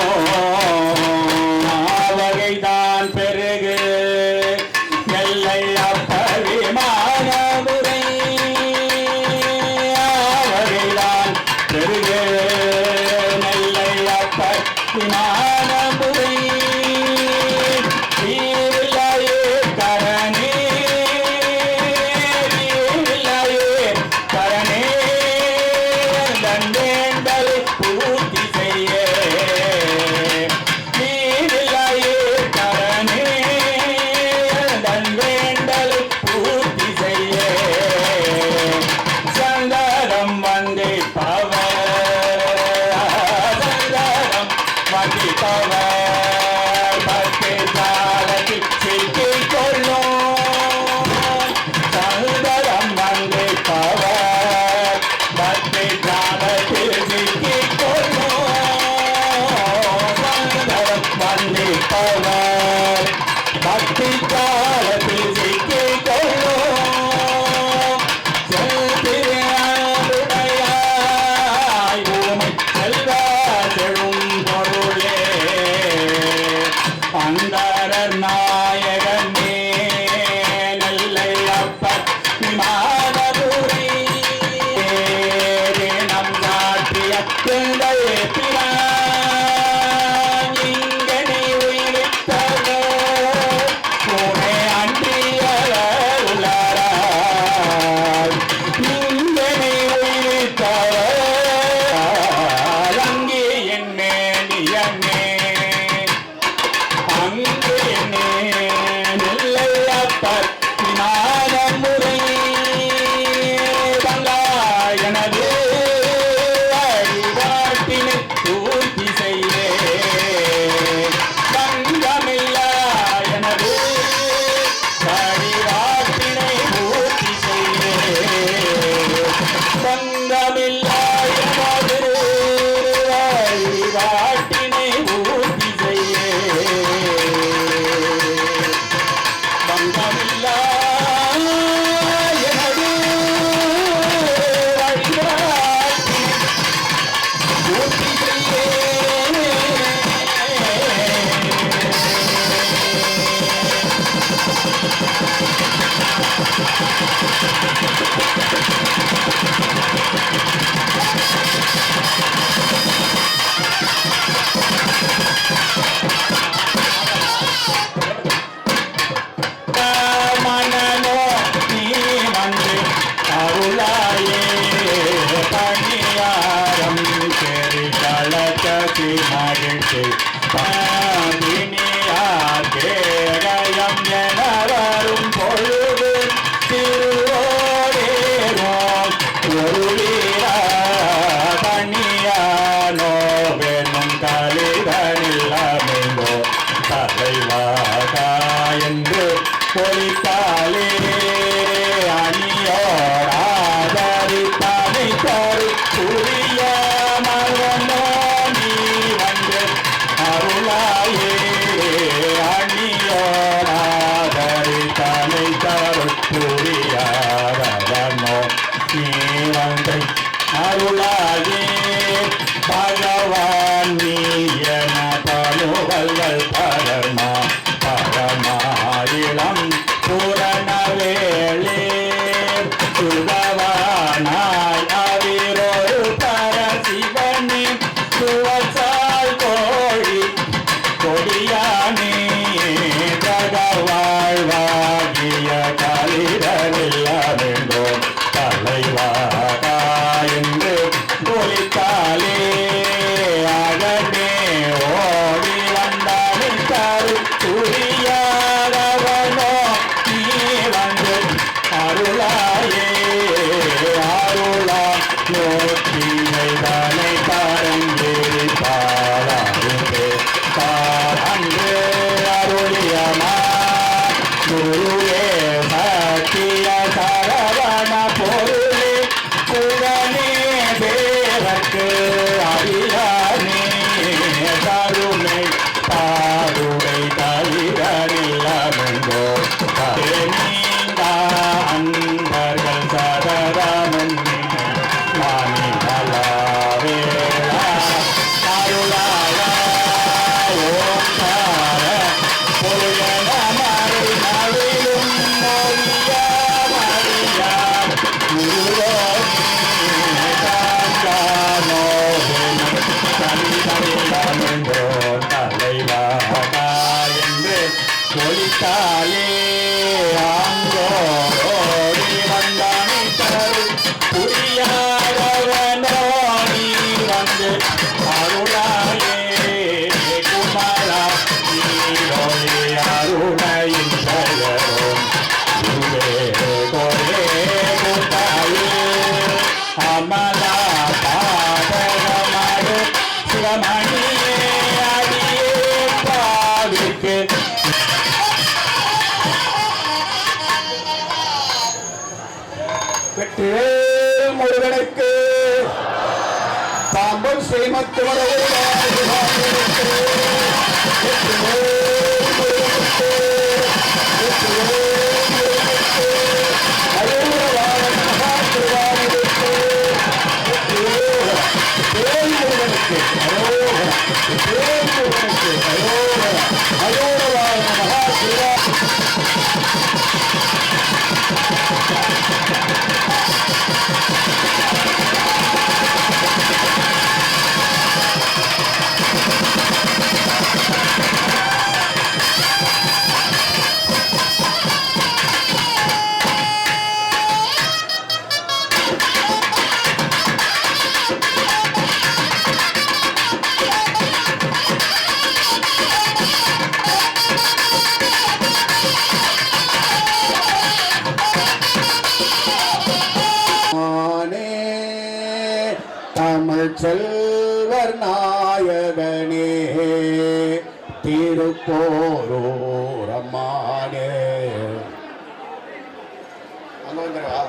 [SPEAKER 1] வகைதான் பெருகு நெல்லை அப்பவிமானமுறை வகைதான் பெருகு நெல்லை அப்பவிமானமுறை வீரலையே கரணே வீரலையே கரணே தண்டேண்டலை பூர்த்தி செய்ய வீரலையே கரணே தண்டேண்டலை பூர்த்தி செய்ய சந்தரம் வந்தே பவர் சந்தரம் வந்தே பவர் பக்தி சாலத்தில் சிக்கிக் கொள்ளும் சந்தரம் வந்தே பவர் பக்தி சாலத்தில் சிக்கிக் கொள்ளும் சந்தரம் வந்தே பவர் பக்தி காலத்தில் சிக்கிக் கொள்ளும் செல்திருநாளுடையாய் பூமி செல்வ தந்தை பிரான் இங்கனை உயிரித்தவர் உனை அன்றியலார் இங்கனை உயிரித்தவர் அங்கே என்னே நியமே அங்கே என்னே நெல்லையப்பர் முறை எனது வழிபாட்டினை பூர்த்தி செய்தே பங்கமில்லா எனது வழிபாட்டினை பூர்த்தி செய்தே பங்கமில்லா எனது வழிபாட்டினை பூர்த்தி செய்தே பங்கமில்லா கேகயம் என வரும் பொழுது திருவோடேரோம் ஒரு வீரா தனியானோ வேணும் கலிதனில் அமைந்தோ தலைவாகா என்று பொலித்தாலே அணியோடாதரித்தானை தரு புரிய மகனோ நீ வந்து அருளாயே அணியோடாதரித்தானை தரு புரியாதவனோ நீ வந்து அருளாயே பகவான் நீ என பலுவல்கள் பரமா பரமாயிலம் பூரணவேளே சுதவானாய் அவிரோடு பரசிவனே சுவசால் கோழி கொடியானே ஜகவாழ்வாகிய காலிடனில்லாமென்றோ தலைவாகா என்று ஒலித்தாலே அகனே ஓடி வந்தானே கரு புரியாதவனோ நீ வந்து அருளாயே அருளா யோக்கியை தானே பரங்கேறி பாராருவே பாரன்று அருளியமா குருவே சத்திய சரவண பொருளே புகனே தேவர்க்கு அறியானே கருணை பாருடை தலிதனில்லமெங்கோ நீங்க அன்பர்கள் சதரமன் மாணிகளாவேளா அருளாளா ஓங்கார பொருளன மறை நவிலும் மொழியா மறியா குருவோனே காஞ்சானோ தலிதனில்லமெங்கோ தலைவாகா என்று ஒலித்தாலே ஆங்கோடி வந்தானே தரு புரியாதவனோ நீ வந்து அருளாயே குமாரா நீரோயே அருணையின் பெயரும் குருவே கோரே கூட்டாயே அமலா பாதகமாடு சிவமணியே அடியே பாவிக்கு வெற்றிவேல் முருகனுக்கு பாம்பன் ஸ்ரீமத்
[SPEAKER 2] செல்வர் நாயகனே திருப்போரூர் அம்மானே. அங்க வந்துடுவா.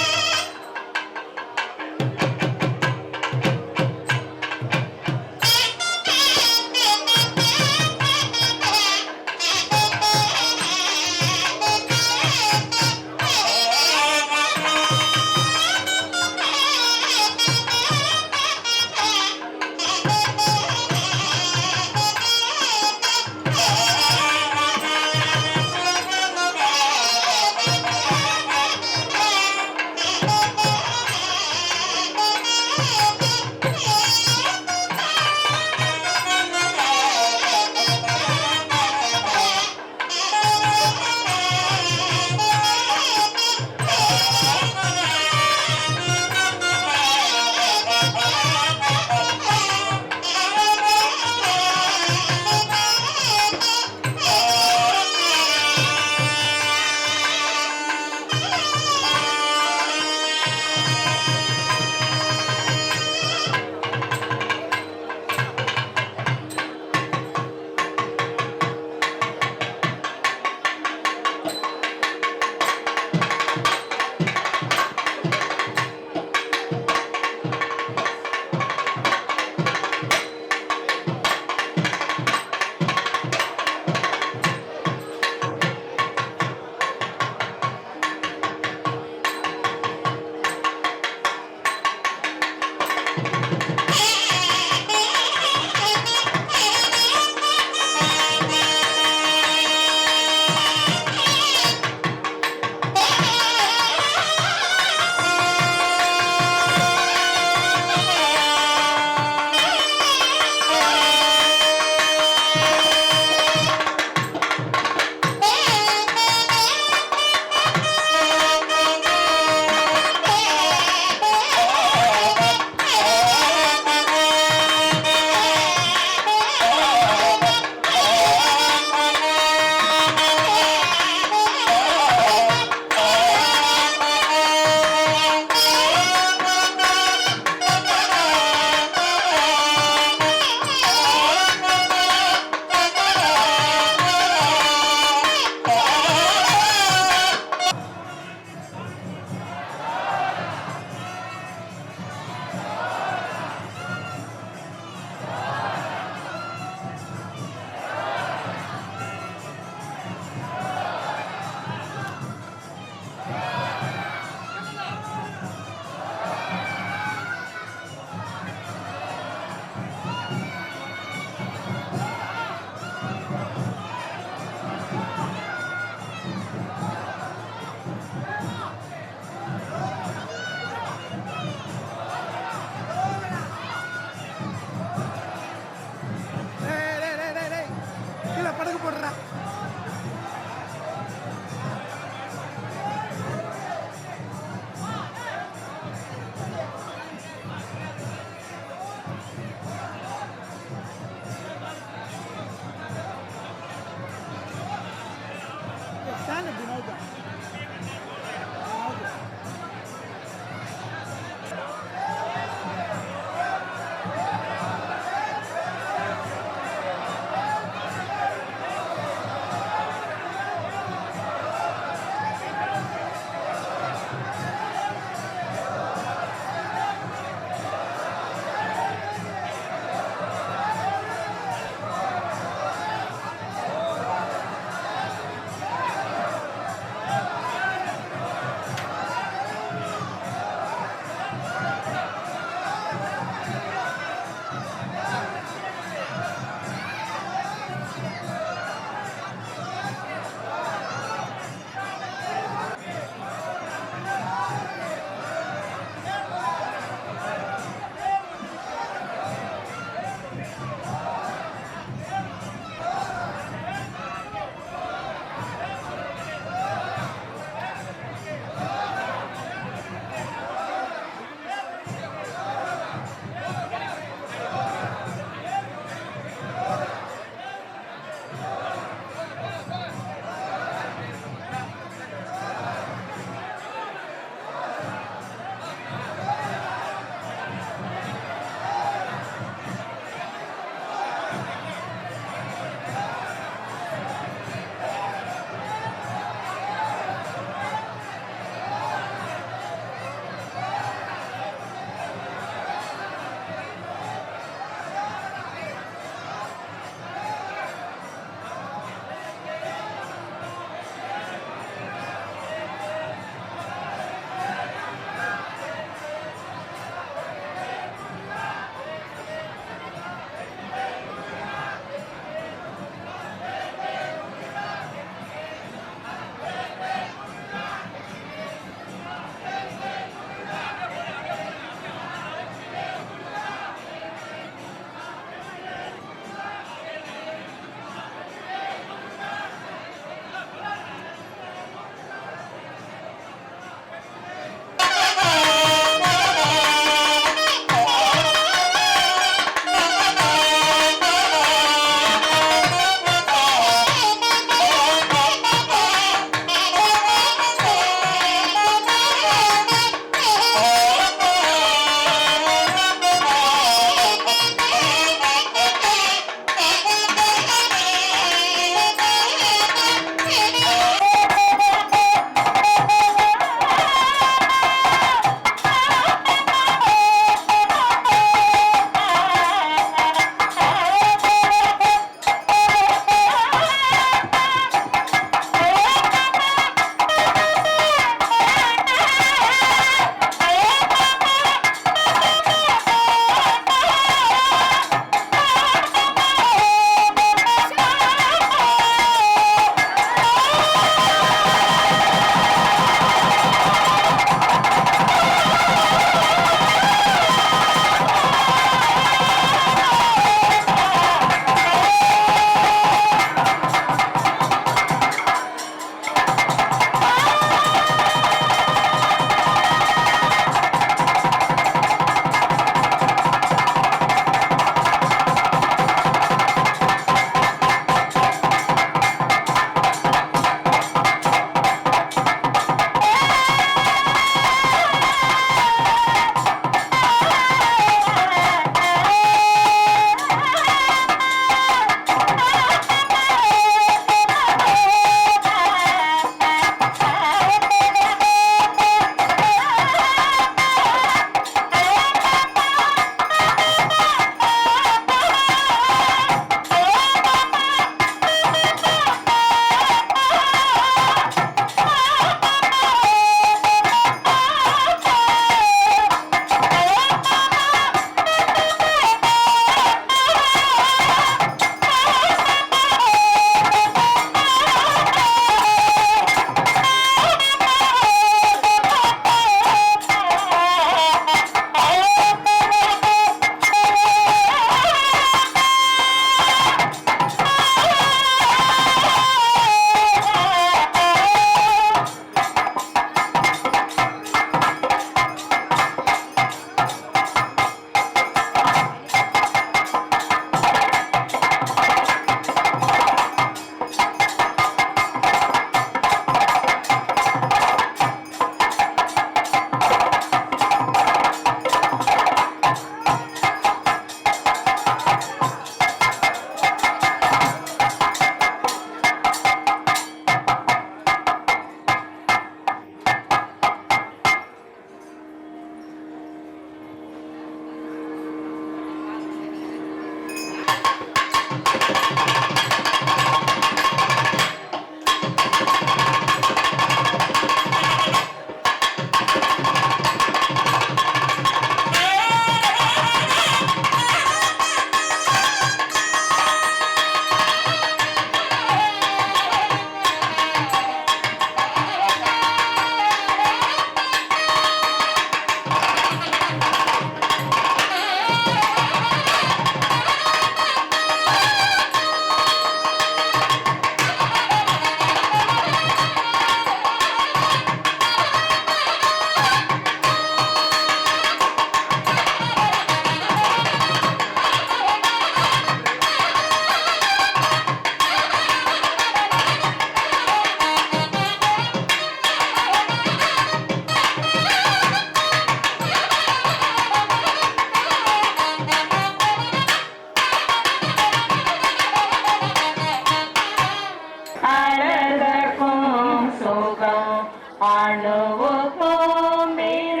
[SPEAKER 3] மாணவுக்கும் பிற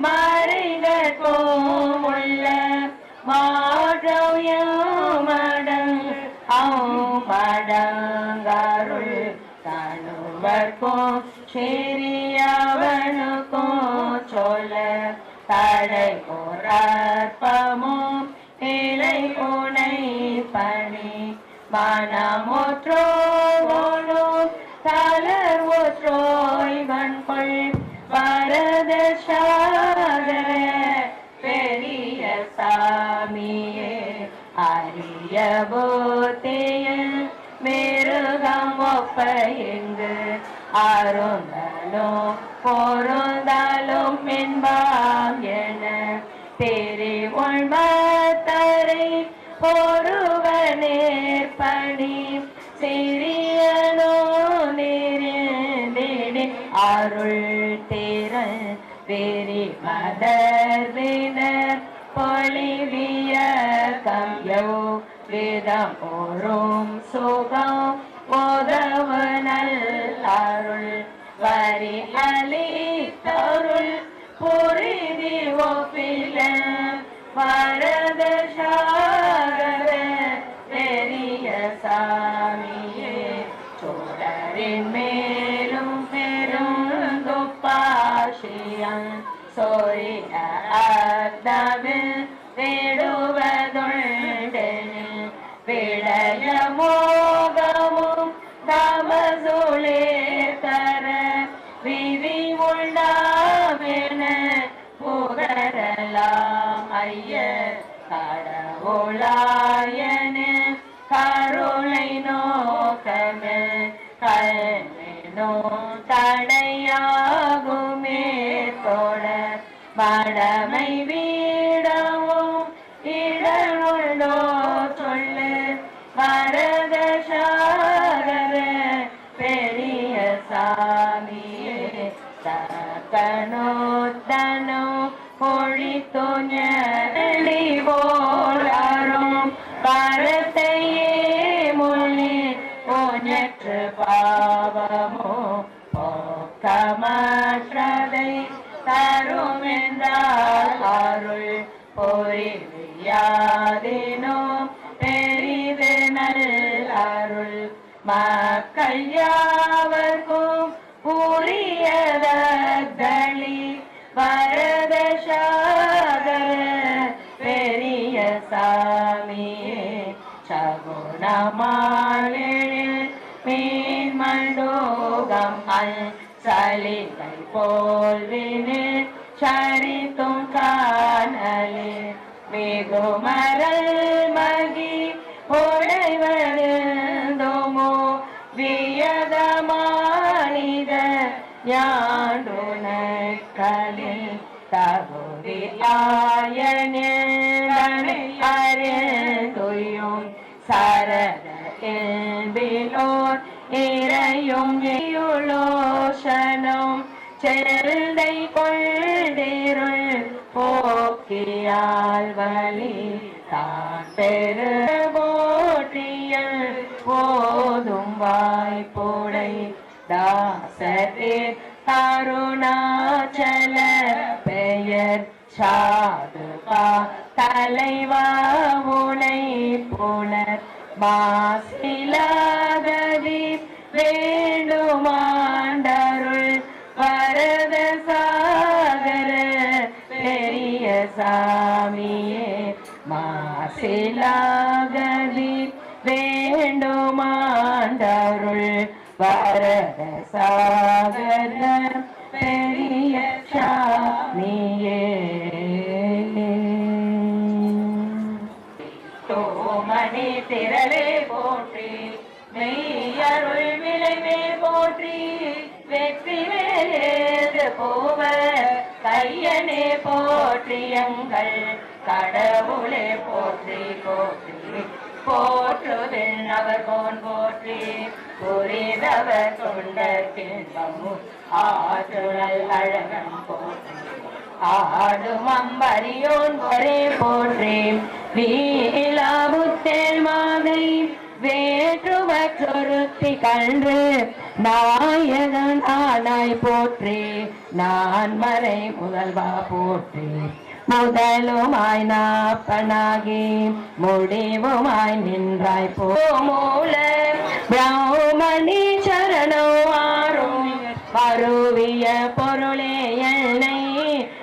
[SPEAKER 3] மறைகட்கும் உள்ள மாற்றமடங் மடங்கருள் தனுவர்க்கும் சிறியவனுக்கும் சொல்ல தடை போராற்பமும் இலை உனை பணி மனமுற்றோனும் தளர்வுற்றோய் வன்கொள் வரத பெரிய சாமியே அரிய புத்தியில் மிருகம் ஒப்ப எங்கு அருந்தலும் பொருந்தாலும் என்பாம் என தெரி உள்மத்தரை ஒருவ நேர்பணி சிறியனோ நெறிந்திடி அருள் திறன் வெறி மதர்வினர் பொலிவிய கம்யோ வேதம் ஓரும் சுகம் உதவு நல்லருள் வரி அளித்தருள் புரிதி ஒப்பில வரத பெரிய சாமியே சோழரின் மேலும் பெருந்துப்பாசியம் சோரிய அத்தவில் விடுவதுண்டெனில் விளைய மோகமும் தமசுளே தர விதி உண்டாமென புகழலாம் ஐய கடவுளாயன கருணை நோக்கமே கல்வினோ தடையாகுமே தோழ மடமை வீடவும் இடனுள்ளோ சொல்லு வரத பெரிய சாமியே தனோ பொழித்தோ ஞி போலாரும் பரத்தையே மொழி போஞற்று பாவமோ போக்கமற்றதை தரும் என்றால் அருள் பொறிவியாதினோ பெரிது நல் அருள் மக்கள் யாவர்க்கும் உரியதளி வரத பெரிய சாமியே சகுணமாளில் மீன் மண்டோகம் சலிகை போல்வினு சரித்தும் காணலே வெகுமரல் மகி உடைவருந்தோமோ வியதமானித யாண்டுனக்களில் தகுதியாயனே அறிந்துயும் சரத என்பிலோர் இறையும் இயுலோஷனும் செல்லை கொள்திருள் போக்கியால் வலி தான் பெரு போற்றியல் போதும் வாய்ப்புடை தாசரே கருணாச்சல பெயர் சாதுபா தலைவா உனை புனர் மாசிலாகதி வேண்டுமாண்டருள் வரத சாகர பெரிய சாமியே மாசிலாகதி வேண்டுமாண்டருள் வரத சாகர பெரிய சாமியே தோமணி திரளே போற்றி மெய்யருள் விளைவே போற்றி வெற்றி வேலேது போவ கையனே போற்றி எங்கள் கடவுளே போற்றி போற்றி போற்றுதில் அவர் கோன் போற்றி புரிதவர் தொண்டர் கின்பமும் ஆற்றுழல் அழகன் போற்றி ஆடும் அம்பரியோன் ஒரே போற்றி வீலாபுத்தேல் மாதை வேற்றுவற்றொருத்தி கன்று நாயகன் ஆனாய் போற்றி நான் மறை முதல்வா போற்றி முதலுமாய் நாப்பனாகி முடிவுமாய் நின்றாய் போமூல பிராமணி சரணம் ஆறும் பருவிய பொருளே என்னை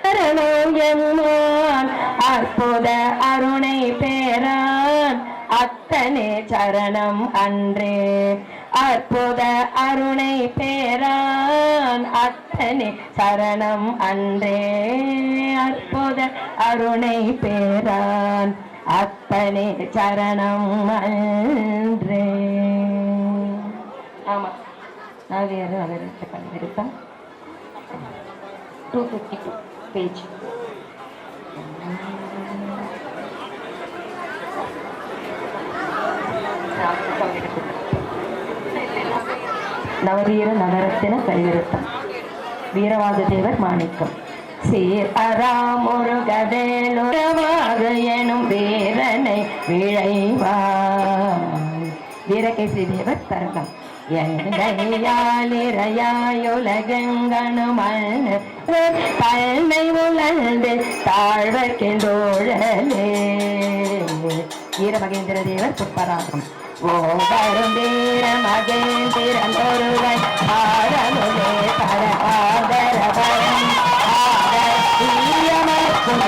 [SPEAKER 3] சரணம் எம்மான் அற்புத அருணை பேரான் அத்தனே சரணம் அன்றே அற்புத அருணை பேரான் அத்தனே சரணம் அன்றே அற்புத அருணை பேரான் அத்தனே சரணம் அன்றே. ஆமா நாவேறு அவருக்கு பண்ணிருப்பேன் 252 பேஜ். நவவீர நவரத்தின கைவிருத்தம் வீரவாத தேவர் மாணிக்கம் சீர் அராமுருகவேலுரவாக எனும் வீரனை விழைவார் வீரகேசி தேவர் தரகம் எங்கையாலிரையாயுலகெங்கணுமன் பல்மை உழந்து தாழ்வர்க்கென்றோழலே வீரமகேந்திர தேவர் புஷ்பராகம் ஓவரும் வீர மகேந்திரன் ஒருவன் ஆரமுலே பர ஆதரவரம் ஆதரமக்கும்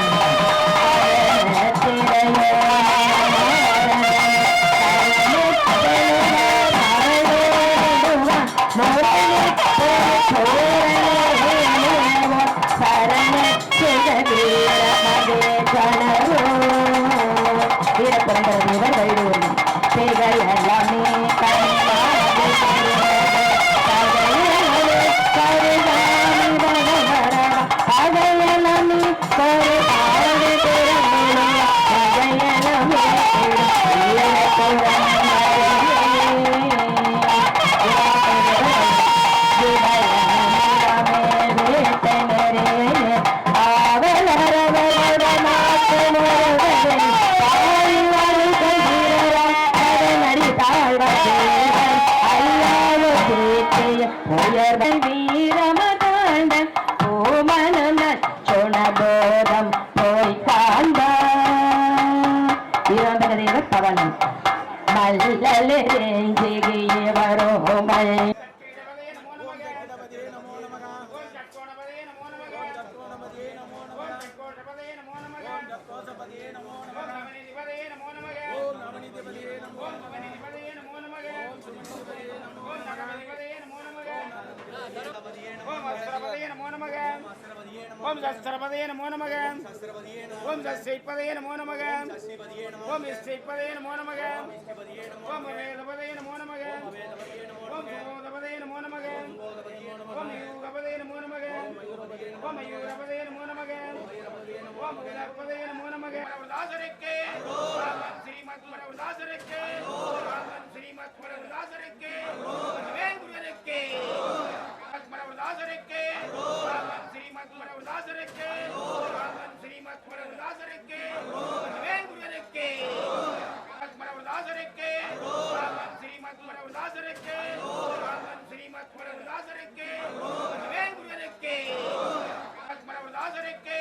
[SPEAKER 3] வீரபுரந்தர தேவர் வைடூர் வீரமதாண்ட ஓமனந்த சொணபோதம் போய் காண்ப வீராந்தக தேவர் பவனம் மல்லலேஞ்சிகிய வரோமல்
[SPEAKER 1] ஓம் சஸ்திரபதே நமோ நமக ஓம் சஸ்திரபதே நமோ நமக ஓம் இஷ்டிபதே நமோ நமக ஓம் வேதபதே நமோ நமக ஓம் சோதபதே நமோ நமக ஓம் யூகபதே நமோ நமக ஓம் மயூரபதே நமோ நமக ஓம் உலகபதே நமோ நமக தாசரக்கே ஸ்ரீமத் தாசரக்கே ஸ்ரீமத் தாசரக்கே வேங்குரக்கே தாசரக்கே ஸ்ரீமத் தாசரக்கே ஸ்ரீமத் தாசரக்கே வேங்குரக்கே தாசரக்கே ஸ்ரீமத் தாசரக்கே ஸ்ரீமத் தாசரக்கே வேங்குரக்கே தாசரக்கே